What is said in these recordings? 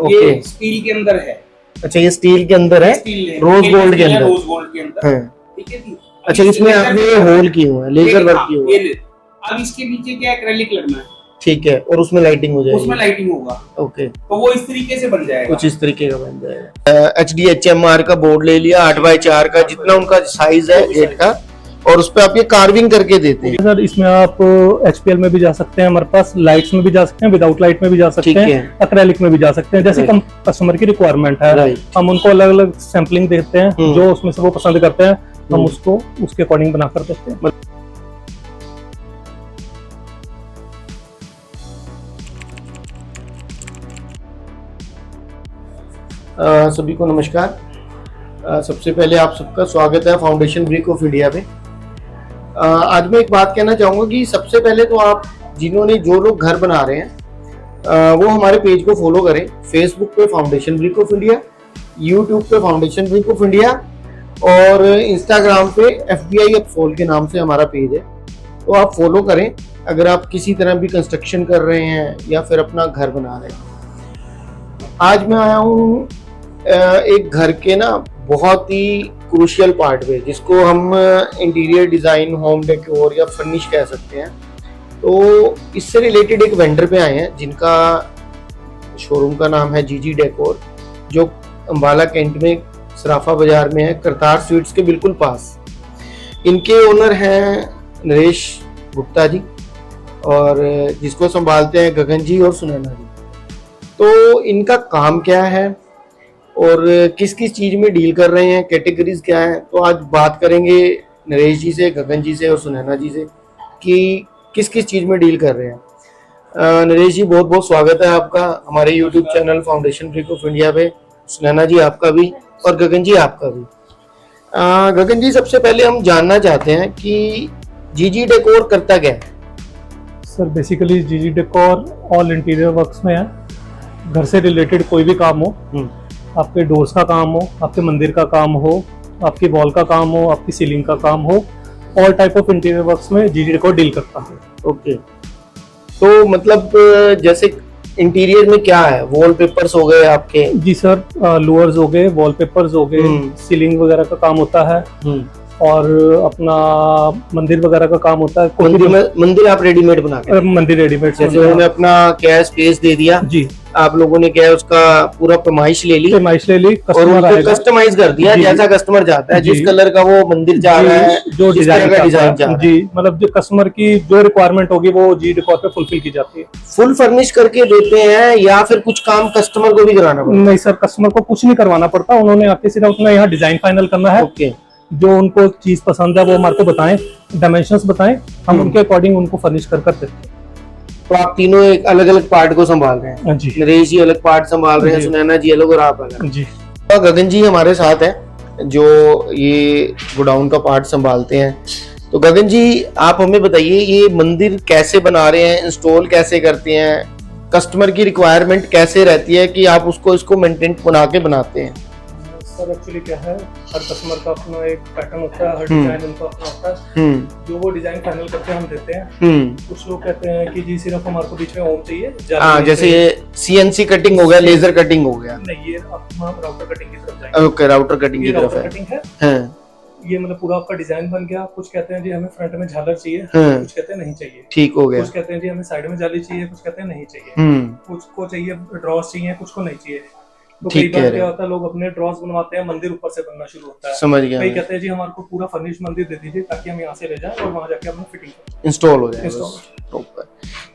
ये स्टील के अंदर है। अच्छा, ये स्टील के अंदर है, रोज गोल्ड के अंदर, रोज गोल्ड के अंदर, ठीक है जी। अच्छा, इसमें आपने होल किए हुए हैं, लेजर वर्क किया हुआ है। अब इसके नीचे क्या एक्रेलिक लगना है, ठीक है, और उसमें लाइटिंग हो जाएगी, उसमें लाइटिंग होगा। ओके, तो वो इस तरीके से बन जाएगा, कुछ इस तरीके का बन जाएगा। HDHMR का बोर्ड ले लिया 8x4 का, जितना उनका साइज है गेट का, और उस पे आप ये कार्विंग करके देते हैं। सर इसमें आप HPL में भी जा सकते हैं, हमारे पास लाइट्स में भी जा सकते हैं, विदाउट लाइट में भी जा सकते हैं, एक्रेलिक में भी जा सकते हैं, जैसे कस्टमर की रिक्वायरमेंट है। हम उनको अलग अलग सैंपलिंग देते हैं, जो उसमें से वो पसंद करते हैं हम उसको उसके अकॉर्डिंग बना कर देते हैं। सभी को नमस्कार। सबसे पहले आप सबका स्वागत है फाउंडेशन ब्रिक ऑफ इंडिया पे। आज मैं एक बात कहना चाहूँगा कि सबसे पहले तो आप जो लोग घर बना रहे हैं वो हमारे पेज को फॉलो करें। फेसबुक पे foundation brick of India, YouTube पे फाउंडेशन ब्रिक ऑफ इंडिया, और इंस्टाग्राम पे FBI अपफॉल के नाम से हमारा पेज है, तो आप फॉलो करें अगर आप किसी तरह भी कंस्ट्रक्शन कर रहे हैं या फिर अपना घर बना रहे हैं। आज मैं आया हूँ एक घर के बहुत ही क्रूशियल पार्ट पे, जिसको हम इंटीरियर डिज़ाइन, होम डेकोर या फर्निश कह सकते हैं। तो इससे रिलेटेड एक वेंडर पे आए हैं जिनका शोरूम का नाम है जीजी डेकोर, जो अम्बाला कैंट में सराफा बाजार में है, करतार स्वीट्स के बिल्कुल पास। इनके ओनर हैं नरेश गुप्ता जी, और जिसको संभालते हैं गगन जी और सुनैना जी। तो इनका काम क्या है और किस किस चीज़ में डील कर रहे हैं, कैटेगरीज क्या हैं, तो आज बात करेंगे नरेश जी से, गगन जी से और सुनैना जी से कि किस किस चीज़ में डील कर रहे हैं। नरेश जी, बहुत बहुत स्वागत है आपका हमारे YouTube channel foundation brick of India पे। सुनैना जी आपका भी, और गगन जी आपका भी। गगन जी, सबसे पहले हम जानना चाहते हैं कि जीजी डेकोर करता क्या है? सर बेसिकली जीजी डेकोर ऑल इंटीरियर वर्क्स में है। घर से रिलेटेड कोई भी काम हो, आपके डोर्स का काम हो, आपके मंदिर का काम हो, आपकी वॉल का काम हो, आपकी सीलिंग का काम हो, all type of interior works में जीजी डेकोर डील करता है। ओके, तो मतलब जैसे इंटीरियर में क्या है, वॉलपेपर्स हो गए आपके? जी सर, लोअर्स हो गए, वॉलपेपर्स हो गए, सीलिंग वगैरह का काम होता है, और अपना मंदिर वगैरह का काम होता है। मंदिर आप रेडीमेड बना के? मंदिर रेडीमेड, जैसे उन्होंने अपना क्या स्पेस दे दिया जी, आप लोगों ने क्या उसका पूरा पैमाइश ले ली, और उनको कस्टमाइज कर दिया जैसा कस्टमर चाहता है, जिस कलर का वो मंदिर चाह रहा है, जो डिजाइन चाहता है जी, मतलब जो कस्टमर की जो रिक्वायरमेंट होगी वो जी डेकोर पे फुलफिल की जाती है। फुल फर्निश करके देते हैं या फिर कुछ काम कस्टमर को भी कराना पड़ता है? नहीं सर, कस्टमर को कुछ नहीं करवाना पड़ता, उन्होंने आके सिर्फ अपना यहाँ डिजाइन फाइनल करना है। ओके, जो उनको चीज पसंद है वो हमारे को बताएं, डायमेंशंस बताएं, हम उनके अकॉर्डिंग उनको फर्निश कर देते हैं। तो आप तीनों एक अलग अलग पार्ट को संभाल रहे हैं? जी, नरेश जी अलग पार्ट संभाल रहे हैं, सुनैना जी अलग, और आप अलग जी। तो गगन जी हमारे साथ हैं जो ये गोडाउन का पार्ट संभालते हैं। तो गगन जी, आप हमें बताइए ये मंदिर कैसे बना रहे हैं, इंस्टॉल कैसे करते हैं, कस्टमर की रिक्वायरमेंट कैसे रहती है कि आप इसको मेंटेन बना के बनाते हैं? सर एक्चुअली क्या है, हर कस्टमर का अपना एक पैटर्न होता है, हर डिजाइन उनका अपना होता है। जो वो डिजाइन फाइनल करके हम देते हैं। कुछ लोग कहते हैं कि जी सिर्फ हमारे को बीच में ओम चाहिए, जैसे ये CNC कटिंग हो गया, लेजर कटिंग हो गया। नहीं, ये अपना राउटर कटिंग की तरफ जाएंगे। ओके, राउटर कटिंग की तरफ है। ये मतलब पूरा आपका डिजाइन बन गया। कुछ कहते हैं जी हमें फ्रंट में झालर चाहिए, कुछ कहते हैं नहीं चाहिए, ठीक हो गया। कुछ कहते हैं जी हमें साइड में जाली चाहिए, कुछ कहते हैं नहीं चाहिए, कुछ को चाहिए ड्रॉस चाहिए, कुछ को नहीं चाहिए। तो कई बार क्या होता है, लोग अपने ड्रॉस बनवाते हैं, मंदिर ऊपर से बनना शुरू होता है। समझ गया। कई कहते हैं जी हमारे को पूरा फर्निश मंदिर दे दीजिए ताकि हम यहाँ से ले जाएं और वहाँ जाके अपना फिटिंग इंस्टॉल हो जाए।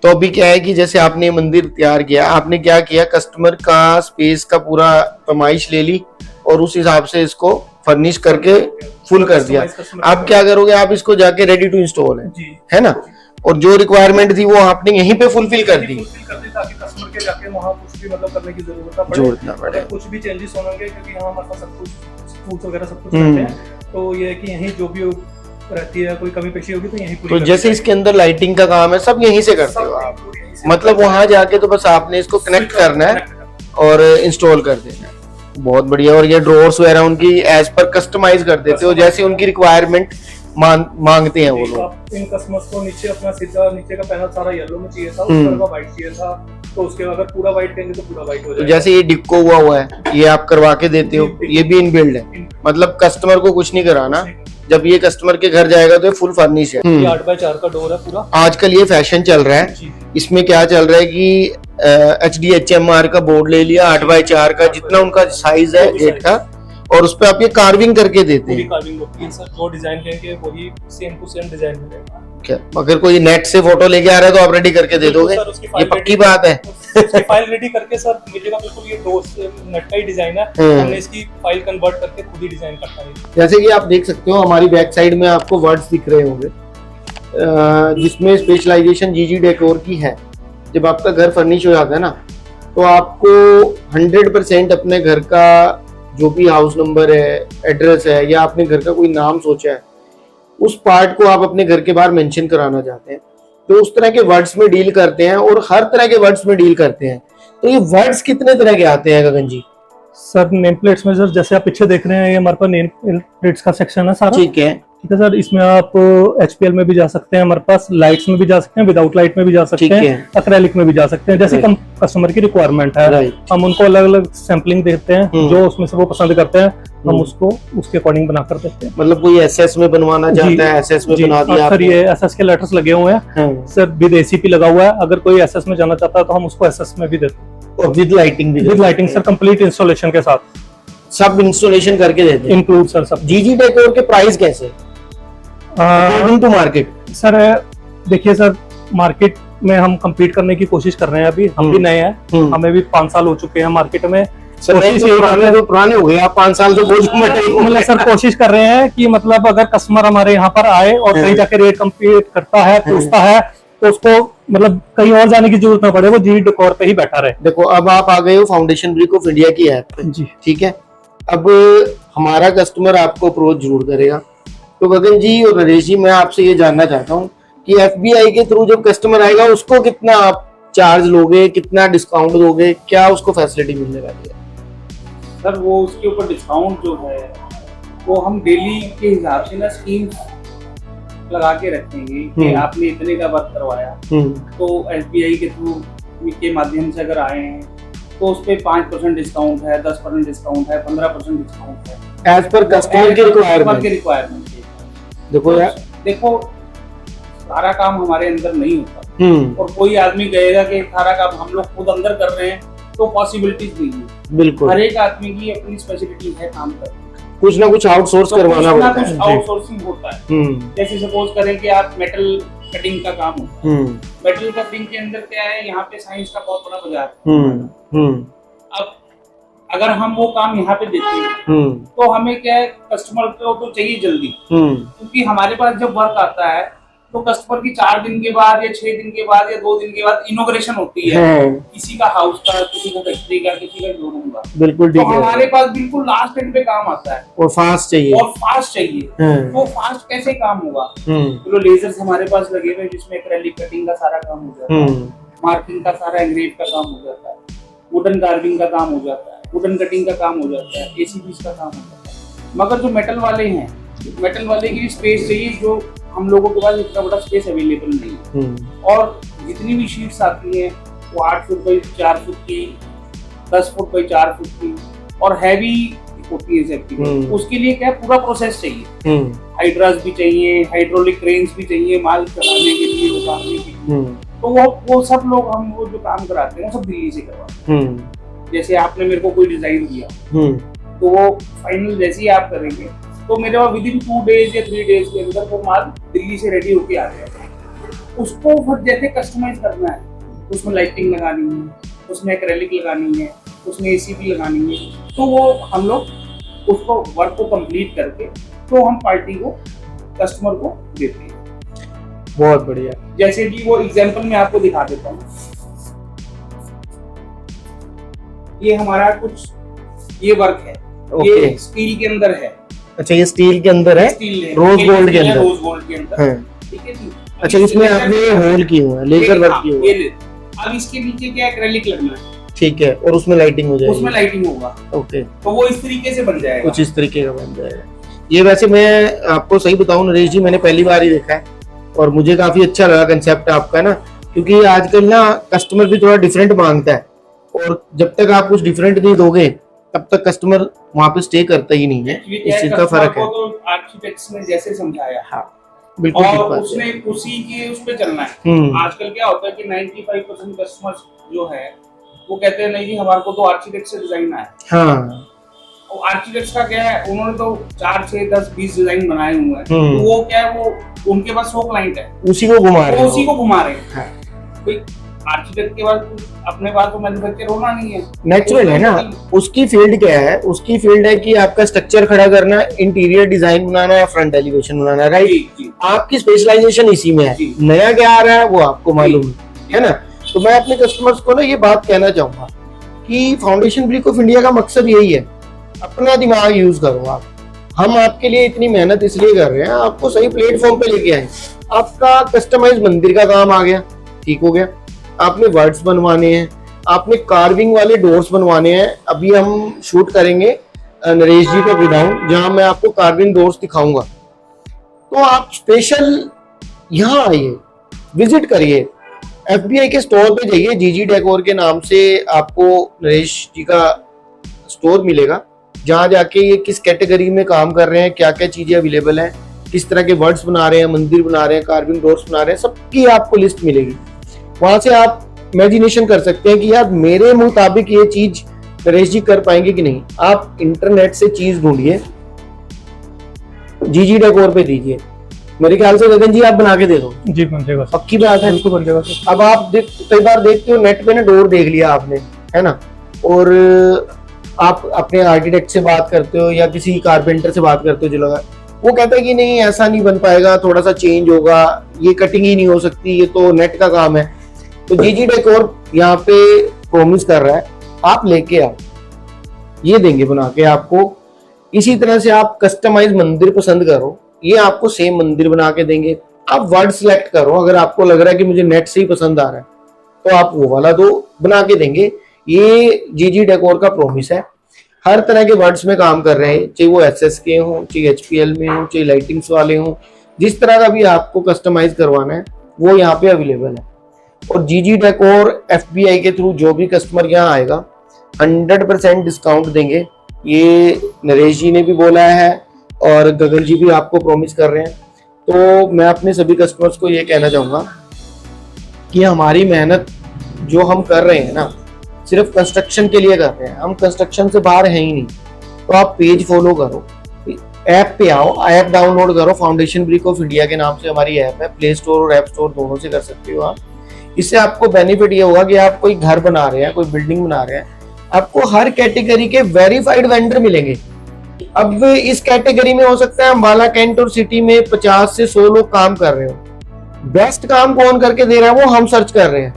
तो अभी क्या है कि जैसे आपने मंदिर तैयार किया, आपने क्या किया, कस्टमर का स्पेस का पूरा पैमाइश ले ली और उस हिसाब से इसको फर्निश करके फुल कर दिया। आप क्या करोगे, आप इसको जाके रेडी टू इंस्टॉल है ना, और जो रिक्वायरमेंट थी वो आपने यहीं पे फुलफिल कर दी ताकि कस्टमर के जाके वहाँ कुछ भी मतलब करने की जरूरत ना पड़े, कुछ भी चेंजेस होंगे, क्योंकि यहाँ हमारे पास सब कुछ फूड्स वगैरह सब कुछ रहते हैं। तो ये है कि यहीं जो भी रहती है, कोई कमी पेशी होगी तो यहीं पूरी। तो जैसे इसके अंदर लाइटिंग का काम है, सब यहीं से करते हो आप? मतलब वहां जाके तो बस आपने इसको कनेक्ट करना है और इंस्टॉल कर देना है। बहुत बढ़िया। और ये ड्रॉर्स वगैरह उनकी एज पर कस्टमाइज कर देते हो, जैसे उनकी रिक्वायरमेंट मांगते हैं वो लोग। आप इन कस्टमर्स को नीचे अपना सीधा नीचे का पैनल सारा येलो में चाहिए था, ऊपर का व्हाइट चाहिए था, तो उसके अगर पूरा व्हाइट देंगे तो पूरा व्हाइट हो तो जाएगा। जैसे ये डिक्को हुआ है, ये आप करवा के देते हो, ये भी इनबिल्ड है, मतलब कस्टमर को कुछ नहीं कराना, जब ये कस्टमर के घर जाएगा तो ये फुल फर्निश है। ये 8x4 का डोर है पूरा। आजकल ये फैशन चल रहा है, जी। इसमें क्या चल रहा है कि HDHMR का बोर्ड ले लिया 8x4 का, जितना उनका साइज है गेट का, और उस पे आप ये कार्विंग करके देते पूरी हैं। कार्विंग होती है सर, जो डिजाइन लेंगे वही सेम टू सेम डिजाइन मिलेगा। क्या अगर कोई नेट से फोटो लेके आ रहा है तो आप रेडी करके दे दोगे? सर, उसकी ये फाइल पक्की रेडी- बात है। उसकी फाइल रेडी करके सर मिलेगा बिल्कुल, ये डोर नेट का ही डिजाइन है, हमने इसकी फाइल कन्वर्ट करके खुद ही डिजाइन करता है। जैसे कि आप देख सकते हो हमारी बैक साइड में आपको वर्ड्स दिख रहे होंगे, जिसमें स्पेशलाइजेशन जीजी डेकोर की है। जब आपका घर फर्निश हो जाता है ना, तो आपको 100% अपने घर का जो भी हाउस नंबर है, एड्रेस है, या आपने घर का कोई नाम सोचा है, उस पार्ट को आप अपने घर के बाहर मेंशन कराना चाहते हैं, तो उस तरह के वर्ड्स में डील करते हैं, और हर तरह के वर्ड्स में डील करते हैं। तो ये वर्ड्स कितने तरह के आते हैं गगन जी? सर नेम प्लेट्स में सर जैसे आप पीछे देख रहे हैं, ये हमारे पास नेम प्लेट्स का सेक्शन है सारा। ठीक है सर, इसमें आप HPL में भी जा सकते हैं, हमारे पास लाइट्स में भी जा सकते हैं, विदाउट लाइट में भी जा सकते ठीक हैं, है। एक्रेलिक में भी जा सकते हैं, जैसे कस्टमर की रिक्वायरमेंट है। राइट। हम उनको अलग अलग सैंपलिंग देते हैं, जो उसमें से वो पसंद करते हैं हम उसको उसके अकॉर्डिंग बना कर देते हैं। मतलब कोई SS में बनवाना चाहता है, SS में बना दिया सर, ये SS के लेटर्स लगे हुए हैं आपने। सर, विद ACP लगा हुआ है। अगर कोई SS में जाना चाहता है तो हम उसको SS में भी देते हैं, और विद लाइटिंग भी, with lighting sir, complete installation के साथ, सब इंस्टॉलेशन करके देते हैं। इंक्लूड सर सब। जीजी डेकोर के प्राइस कैसे अकॉर्डिंग टू मार्केट? सर देखिए सर, मार्केट में हम compete करने की कोशिश कर रहे हैं। अभी हम भी नए हैं, हमें भी 5 साल हो चुके हैं मार्केट में। सर नहीं तो पुराने हो गए आप, 5 साल तो बोझ मतलब सर कोशिश कर रहे हैं कि मतलब अगर कस्टमर हमारे यहाँ पर आए और कहीं जाके रेट कम्पीट करता है, पूछता है, तो उसको मतलब कहीं और जाने की जरूरत ना पड़े, वो जीजी डेकोर पे ही बैठा रहे। देखो अब आप आ गए हो फाउंडेशन ब्रिक ऑफ इंडिया की ऐप पे, जी ठीक है। अब हमारा कस्टमर आपको अप्रोच जरूर करेगा, तो गगन जी और नरेश जी, मैं आपसे ये जानना चाहता हूँ कि FBI के थ्रू जब कस्टमर आएगा उसको कितना आप चार्ज लोगे, कितना डिस्काउंट दोगे, क्या उसको फैसिलिटी मिलने वाली है? सर वो उसके ऊपर डिस्काउंट जो है वो हम डेली के हिसाब से ना स्कीम लगा के रखेंगे कि आपने इतने का वर्क करवाया तो SBI के थ्रू के माध्यम से अगर आए हैं तो उस पर 5% डिस्काउंट है, 10% डिस्काउंट है, 15% डिस्काउंट है, एज पर कस्टमर की रिक्वायरमेंट। देखो यार, देखो सारा काम हमारे अंदर नहीं होता, और कोई आदमी कहेगा कि सारा काम हम लोग खुद अंदर कर रहे हैं तो पॉसिबिलिटीज नहीं है। बिल्कुल हर एक आदमी की अपनी स्पेशलिटी है काम करने की, कुछ ना कुछ आउटसोर्स करवाना कुछ ना पड़ता कुछ है। आउटसोर्सिंग होता है। जैसे सपोज करें कि आप मेटल कटिंग का काम होता है, मेटल कटिंग के अंदर क्या है, यहाँ पे साइंस का बहुत बड़ा बाजार है। अब अगर हम वो काम यहाँ पे देते हैं तो हमें क्या है, कस्टमर को तो चाहिए जल्दी, क्योंकि हमारे पास जब वर्क आता है तो कस्टमर की 4 दिन के बाद या 6 दिन के बाद या 2 दिन के बाद इनोग्रेशन होती है, किसी का हाउस का, किसी का फैक्ट्री का, किसी का शोरूम का। बिल्कुल तो ठीक है, हमारे पास बिल्कुल लास्ट एंड पे काम आता है और फास्ट चाहिए, और फास्ट चाहिए। तो फास्ट कैसे काम होगा? तो लेजर्स हमारे पास लगे हुए जिसमें एक्रेलिक कटिंग का सारा काम हो जाता है, मार्किंग का सारा एंग्रेव का काम हो जाता है, वुडन कार्विंग का काम हो जाता है, वुडन कटिंग का काम हो जाता है, ACPs का काम हो जाता है। मगर जो मेटल वाले हैं, मेटल वाले की स्पेस चाहिए, जो हम लोगों के पास इतना बड़ा स्पेस अवेलेबल नहीं है। और जितनी भी शीट्स आती हैं वो 8 फुट बाई 4 फुट की, 10 फुट बाई 4 फुट की, और हैवी होती है सेफ्टी। उसके लिए क्या पूरा प्रोसेस चाहिए, हाइड्रास भी चाहिए, हाइड्रोलिक क्रेन्स भी चाहिए माल चलाने के लिए, उतारने के लिए। तो वो सब लोग, हम वो जो काम कराते हैं वो सब दिल्ली से करवाते हैं। जैसे आपने मेरे को कोई डिजाइन दिया तो वो फाइनल जैसे ही आप करेंगे तो मेरे पास विदिन 2 डेज या 3 डेज के अंदर वो माल दिल्ली से रेडी होके आ जाएगा। उसको फिर जैसे कस्टमाइज करना है, उसमें लाइटिंग लगानी है, उसमें एक्रेलिक लगानी है, उसमें ACP लगानी है, तो वो हम लोग उसको वर्क को कंप्लीट करके तो हम पार्टी को, कस्टमर को देते हैं। बहुत बढ़िया। जैसे कि वो एग्जांपल मैं आपको दिखा देता हूँ, ये हमारा कुछ ये वर्क है, ये स्टील के अंदर है। अच्छा, ये स्टील के अंदर है, रोज गोल्ड के अंदर, रोज गोल्ड के अंदर, ठीक है जी। अच्छा, इसमें आपने होल की हुआ है, लेजर वर्क की हुआ है। अब इसके नीचे क्या एक्रेलिक लगना है, ठीक है, और उसमें लाइटिंग हो जाएगी, उसमें लाइटिंग होगा। ओके, तो वो इस तरीके से बन जाएगा, कुछ इस तरीके का बन जाएगा। ये वैसे मैं आपको सही बताऊं नरेश जी, मैंने पहली बार ही देखा है और मुझे काफी अच्छा लगा कंसेप्ट आपका ना, क्योंकि आजकल ना कस्टमर भी थोड़ा डिफरेंट मांगता है और जब तक आप कुछ डिफरेंट नहीं दोगे तब तक कस्टमर वहां पे स्टे करता ही नहीं है। इस चीज का फर्क है। तो आर्किटेक्ट्स ने जैसे समझाया, हाँ बिल्कुल ठीक और बात उसने है। उसी के उस पे चलना है। आजकल क्या होता है कि 95% कस्टमर्स जो है वो कहते हैं नहीं जी हमारे को तो आर्किटेक्ट से डिजाइन आया। हाँ आर्किटेक्ट्स का क्या है, उन्होंने तो 4 6 10 20 डिजाइन बनाए हुए हैं, तो वो क्या है, वो उनके पास 100 क्लाइंट है, उसी को घुमा रहे हैं। उसी को घुमा रहे हैं। हाँ। कोई आर्किटेक्ट के पास अपने पास तो मैन्युफैक्चर होना नहीं है, नेचुरल है ना। उसकी फील्ड क्या है, उसकी फील्ड है कि आपका स्ट्रक्चर खड़ा करना, इंटीरियर डिजाइन बनाना या फ्रंट एलिवेशन बनाना, राइट। जी, जी। आपकी स्पेशलाइजेशन इसी में है, नया क्या आ रहा है वो आपको मालूम है ना। तो मैं अपने कस्टमर्स को ना ये बात कहना चाहूंगा कि फाउंडेशन ब्रिक ऑफ इंडिया का मकसद यही है, अपना दिमाग यूज करो आप। हम आपके लिए इतनी मेहनत इसलिए कर रहे हैं, आपको सही प्लेटफॉर्म पे लेके आए। आपका कस्टमाइज मंदिर का काम आ गया, ठीक हो गया। आपने वर्ड्स बनवाने हैं, आपने कार्विंग वाले डोर्स बनवाने हैं। अभी हम शूट करेंगे नरेश जी का गोडाउन, जहां मैं आपको कार्विंग डोर्स दिखाऊंगा। तो आप स्पेशल यहाँ आइए, विजिट करिए, FBI के स्टोर पे जाइए। जीजी डेकोर के नाम से आपको नरेश जी का स्टोर मिलेगा, जहां जाके ये किस कैटेगरी में काम कर रहे हैं, क्या क्या चीजें अवेलेबल हैं, किस तरह के वर्ड्स बना रहे हैं, मंदिर बना रहे हैं, कार्विंग डोर्स बना रहे हैं, सबकी आपको लिस्ट मिलेगी। वहां से आप इमेजिनेशन कर सकते हैं कि यार मेरे मुताबिक ये चीज नरेश जी कर पाएंगे कि नहीं। आप इंटरनेट से चीज ढूंढिए, जीजी डेकोर पे दीजिए, मेरे ख्याल से गगन जी आप बना के दे दो। जी बन जाएगा, पक्की बात है, बिल्कुल बन जाएगा सर। अब आप कई बार देखते हो नेट पे ना, डोर देख लिया आपने, है ना, और आप अपने आर्किटेक्ट से बात करते हो या किसी कारपेंटर से बात करते हो जो लगा, वो कहता है कि नहीं ऐसा नहीं बन पाएगा, थोड़ा सा चेंज होगा, ये कटिंग ही नहीं हो सकती, ये तो नेट का काम है। तो जीजी डेकोर यहाँ पे प्रॉमिस कर रहा है, आप लेके आओ, ये देंगे बना के आपको। इसी तरह से आप कस्टमाइज मंदिर पसंद करो, ये आपको सेम मंदिर बना के देंगे। आप वर्ड सिलेक्ट करो, अगर आपको लग रहा है कि मुझे नेट से ही पसंद आ रहा है तो आप वो वाला दो, बना के देंगे। ये जीजी डेकोर का प्रॉमिस है। हर तरह के वर्ड्स में काम कर रहे हैं, चाहे वो SS के हों, चाहे HPL में हों, चाहे लाइटिंग्स वाले हों, जिस तरह का भी आपको कस्टमाइज करवाना है वो यहाँ पे अवेलेबल है। और जीजी डेकोर FBI के थ्रू जो भी कस्टमर यहाँ आएगा 100% डिस्काउंट देंगे। ये नरेश जी ने भी बोला है और गगन जी भी आपको प्रॉमिस कर रहे हैं। तो मैं अपने सभी कस्टमर्स को ये कहना चाहूंगा कि हमारी मेहनत जो हम कर रहे हैं ना, सिर्फ कंस्ट्रक्शन के लिए कर रहे हैं, हम कंस्ट्रक्शन से बाहर हैं ही नहीं। तो आप पेज फॉलो करो, ऐप पे आओ, ऐप डाउनलोड करो, फाउंडेशन ब्रिक ऑफ इंडिया के नाम से हमारी ऐप है, प्ले स्टोर और ऐप स्टोर दोनों से कर सकते हो आप। इससे आपको बेनिफिट ये होगा कि आप कोई घर बना रहे हैं, कोई बिल्डिंग बना रहे हैं, आपको हर कैटेगरी के वेरीफाइड वेंडर मिलेंगे। अब इस कैटेगरी में हो सकता है अम्बाला, कैंट और सिटी में 50 से 100 लोग काम कर रहे हो। बेस्ट काम कौन करके दे रहा है वो हम सर्च कर रहे हैं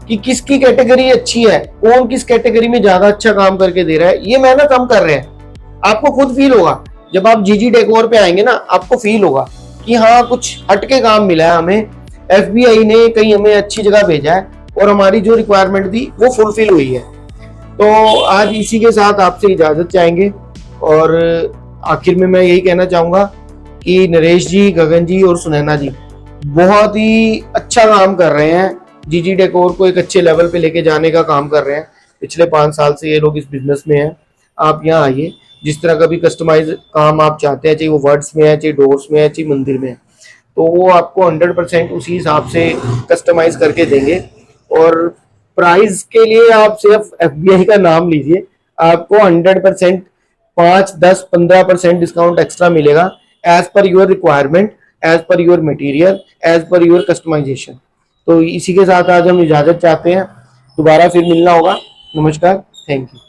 कि किसकी कैटेगरी अच्छी है, कौन किस कैटेगरी में ज्यादा अच्छा काम करके दे रहा है, ये मेहनत हम कर रहे हैं। आपको खुद फील होगा जब आप जीजी डेकोर पे आएंगे ना, आपको फील होगा कि हाँ कुछ हटके काम मिला है हमें, FBI ने कहीं हमें अच्छी जगह भेजा है और हमारी जो रिक्वायरमेंट थी वो फुलफिल हुई है। तो आज इसी के साथ आपसे इजाजत चाहेंगे और आखिर में मैं यही कहना चाहूंगा कि नरेश जी, गगन जी और सुनैना जी बहुत ही अच्छा काम कर रहे हैं, जीजी डेकोर को एक अच्छे लेवल पे लेके जाने का काम कर रहे हैं। पिछले 5 साल से ये लोग इस बिजनेस में हैं। आप यहाँ आइए, जिस तरह का भी कस्टमाइज काम आप चाहते हैं, चाहे वो वर्ड्स में है, चाहे डोर्स में है, चाहे मंदिर में है, तो वो आपको 100% उसी हिसाब से कस्टमाइज करके देंगे। और प्राइस के लिए आप सिर्फ FBI का नाम लीजिए, आपको 100% 5, 10, 15% डिस्काउंट एक्स्ट्रा मिलेगा, as per your requirement, as per your material, as per your customisation. तो इसी के साथ आज हम इजाजत चाहते हैं, दोबारा फिर मिलना होगा। नमस्कार, थैंक यू।